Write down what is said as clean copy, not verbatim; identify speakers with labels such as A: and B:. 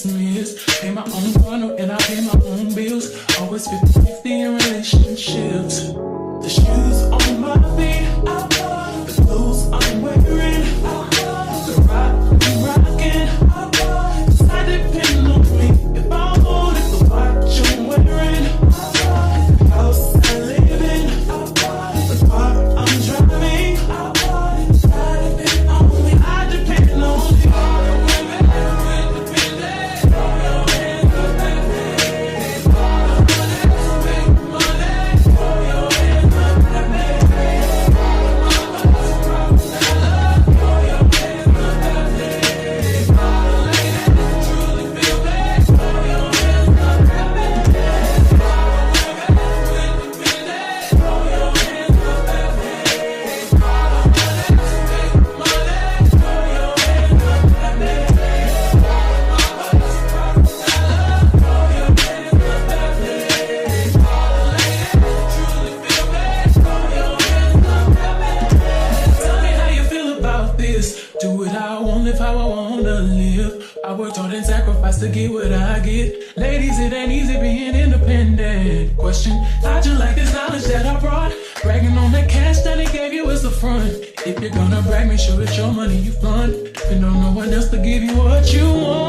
A: Christmas. Pay my own funnel and I pay my own bills. Always 50-50 in relationships. The shoes on my feet, the clothes I'm wearing, the rock I'm rocking. Decide depend on me if I hold it, the watch I'm wearing, the house I live in, the car I'm driving. I depend on me. I depend on you. To get what I get. Ladies, it ain't easy being independent. Question, how'd you like this knowledge that I brought? Bragging on that cash that he gave you is the front. If you're gonna brag, make sure it's your money you fund. And don't no one else to give you what you want.